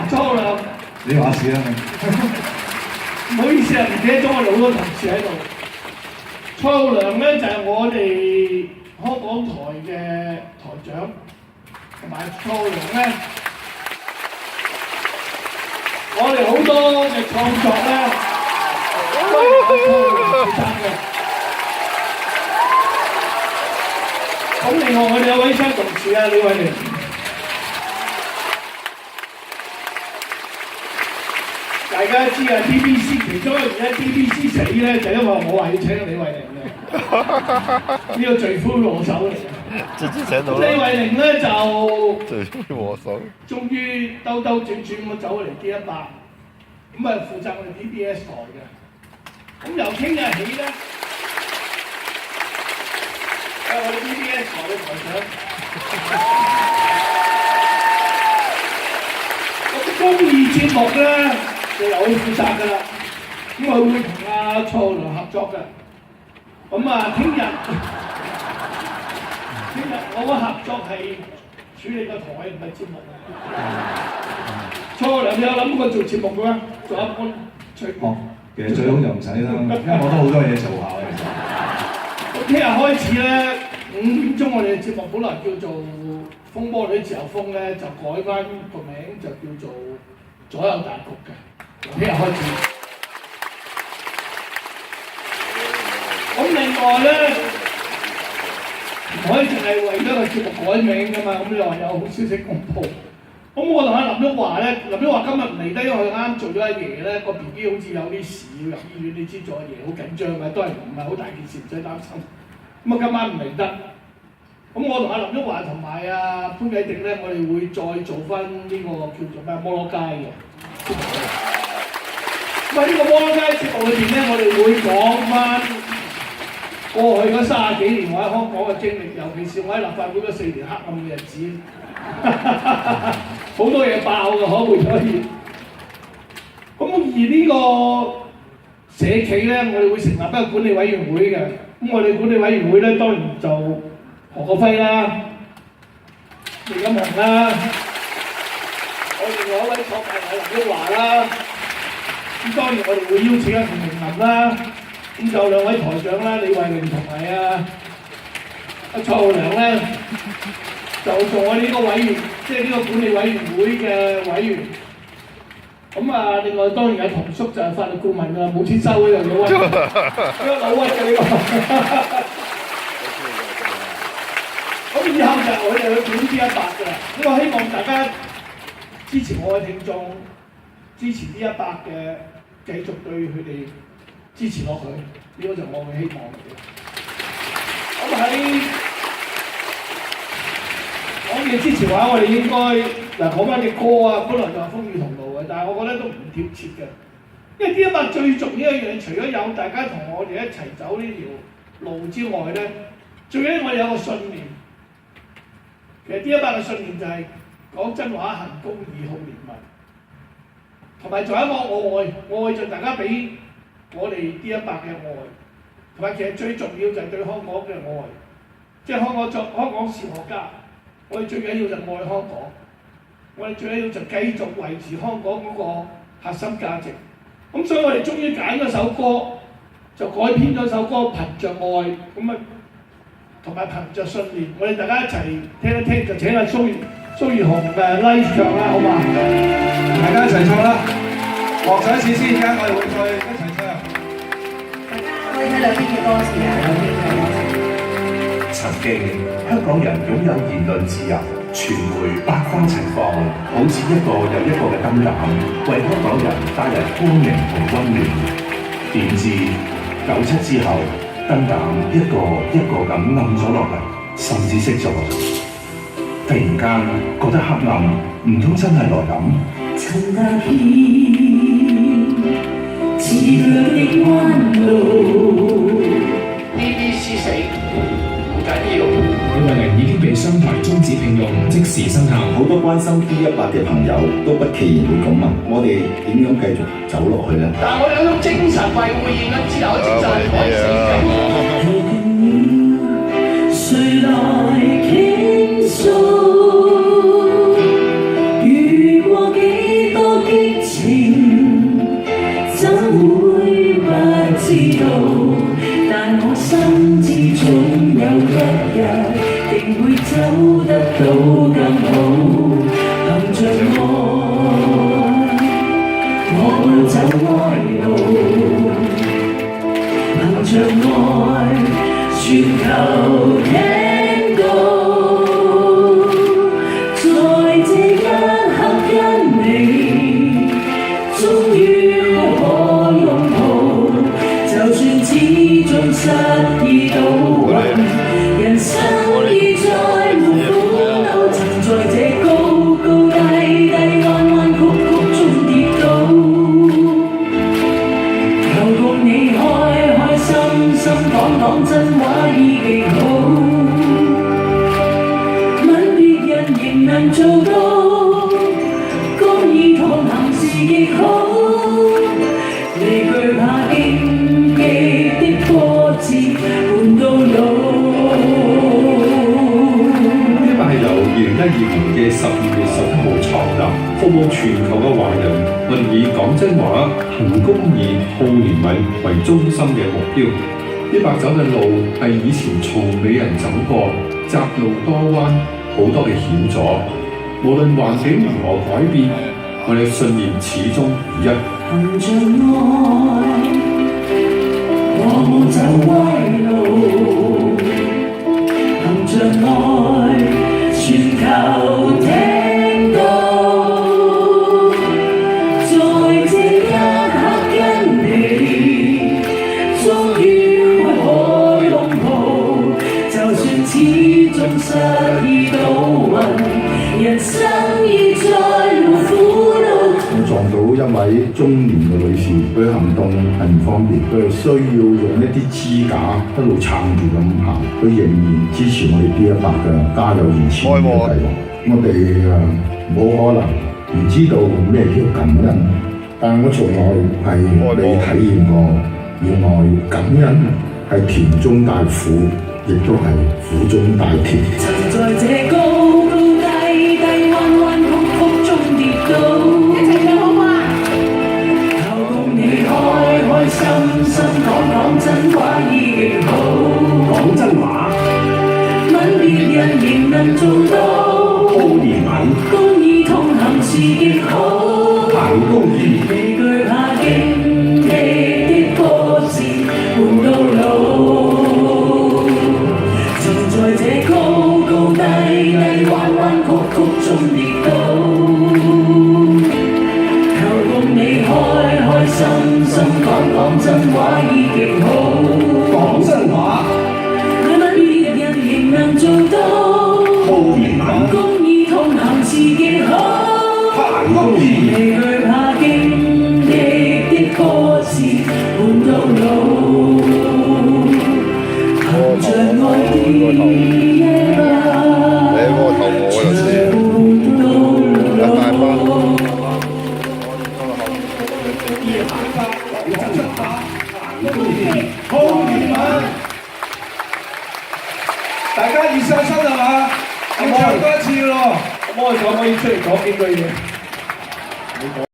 初兩，你話事啦。唔好意思啊，唔記得咗我哋好多同事喺度。初兩咧就係我哋香港台嘅台長，同埋初兩咧，我哋好多嘅創作咧都係初兩負責嘅。咁另外我哋有位新同事啊，李慧玲。大家知啊 ，DBC 其中而家 DBC 死咧，就因為我話要請李慧玲嘅，呢個罪魁禍首嚟嘅。直接請到啦。李慧玲咧就罪魁禍首。終於兜兜轉轉咁走嚟 D100，咁啊負責我哋 DBS 台嘅。咁由聽日起咧，我哋 DBS 台嘅台長。咁公益節目咧。就由佢負責㗎啦，咁佢會同阿蔡浩良合作嘅。咁啊，聽日我個合作係處理個台，唔係節目。蔡浩良，你有諗過做節目嘅咩？做一般隨哦，其實最好就唔使啦，因為我都好多嘢做下嘅。咁聽日開始咧，5點鐘我哋嘅節目本來叫做風波女自由風咧，就改翻個名就叫做左右大局嘅。聽日開始。咁另外咧，唔可以淨係為咗個節目改名㗎嘛。咁又話有好消息公佈。咁我同阿林旭華咧，林旭華今日唔嚟得，因為佢啱做咗阿爺咧，個 BB 好似有啲事要入醫院，你知做阿爺好緊張嘅，都係唔係好大件事，唔使擔心。咁啊，今晚唔嚟得。咁我同阿林旭華同埋阿潘啟迪咧，我哋會再做翻呢個叫做咩摩羅街嘅。咁喺呢個摩羅街節目裏邊咧，我哋會講翻過去嗰30幾年我喺香港嘅經歷，尤其是我喺立法會嗰4年黑暗嘅日子，好多嘢爆嘅，可以。咁而呢個社企咧，我哋會成立一個管理委員會嘅。咁我哋管理委員會咧，當然就何國輝啦、李錦雄啦，我哋另外一位創辦人林旭華啦。咁當然我哋會邀請阿吳明林啦，咁就2位台長啦，李慧玲同埋阿蔡浩良咧，就做我哋呢個委員，即係呢個管理委員會嘅委員。咁啊，另外當然有同叔就係法律顧問啊，冇錢收呢個老屈，呢個老屈嘅呢個。咁以後就我哋去管D100㗎啦。咁我希望大家支持我嘅聽眾。支持D100嘅，繼續對佢哋支持落去，呢個就我嘅希望嚟嘅。咁喺講嘢之前話，我哋應該嗱講翻隻歌啊，本來就係風雨同路嘅，但係我覺得都唔貼切嘅，因為D100最重要一樣，除咗有大家同我哋一齊走呢條路之外咧，最緊要我哋有個信念。其實D100嘅信念就係講真話、行公義、好憐憫。同埋仲有一個愛就大家俾我哋D100嘅愛，同埋其實最重要就係對香港嘅愛，即係香港是我家，我哋最緊要就愛香港，我哋最緊要就繼續維持香港嗰個核心價值。咁所以我哋終於揀咗首歌，就改編咗首歌《憑着愛》，咁啊同埋憑着信念，我哋大家一齊聽一聽，就請阿蘇怡紅嘅 live 唱啦，好嘛？大家一齊唱啦！獲獎一次先，而家我哋會再一齊唱。大家可以睇兩邊嘅歌詞啊，兩邊嘅歌詞。曾經香港人擁有言論自由，傳媒百花齊放，好似一個又一個嘅燈膽，為香港人帶嚟光明同溫暖。點知97之後，燈膽一個一個咁暗咗落嚟，甚至熄咗。突然間覺得黑暗，唔通真係來臨？曾踏遍崎嶇的彎路。DBC 死唔緊要。李慧玲已經被商台終止聘用，即時生效。好多關心D100嘅朋友都不期然會咁問：我哋點樣繼續走落去呢？但係我哋有種精神維護現緊自由嘅精神係可以死嘅。誰來傾訴？遇過幾多意同行是極好，未懼怕荊棘的波折，伴到老。呢個係由2012年嘅12月11號創立，服務全球嘅華人。我哋以講真話、行公義、好憐憫為中心嘅目標。呢白走嘅路係以前從未人走過，窄路多彎，好多嘅險阻。無論環境如何改變，我哋信念始終如一。行着愛，我冇走歪路。行着愛，全球聽到。在這一刻跟你，終於開海擁抱，就算始終失意倒運，人生已再無苦惱。我撞到一位中年嘅女士，佢行動係唔方便，佢係需要用一啲支架一路撐住咁行，佢仍然支持我哋D100嘅加油燃錢嘅計劃。我哋冇可能唔知道咩叫感恩，但係我從來係未體驗過，原來感恩係甜中帶苦，亦都係苦中帶甜。曾在這高高低低彎彎曲曲中跌倒，一齊唱好嗎？求共你開心心講真話已極好，講真話，吻別人仍能做到，好憐憫，公義同行是極好，行公義，未懼怕荊棘的波折，伴到老。在這高高低低彎彎曲曲中跌倒，求共你開心心講真話已極好，講真話，愛吻別人仍能做到，好憐憫，公義同行是極好，行公義，未懼怕荊棘的波折，伴到老。行着愛的一步，長到老。大家熱上身係嘛？要唱多一次咯。咁我可唔可以出嚟講幾句嘢？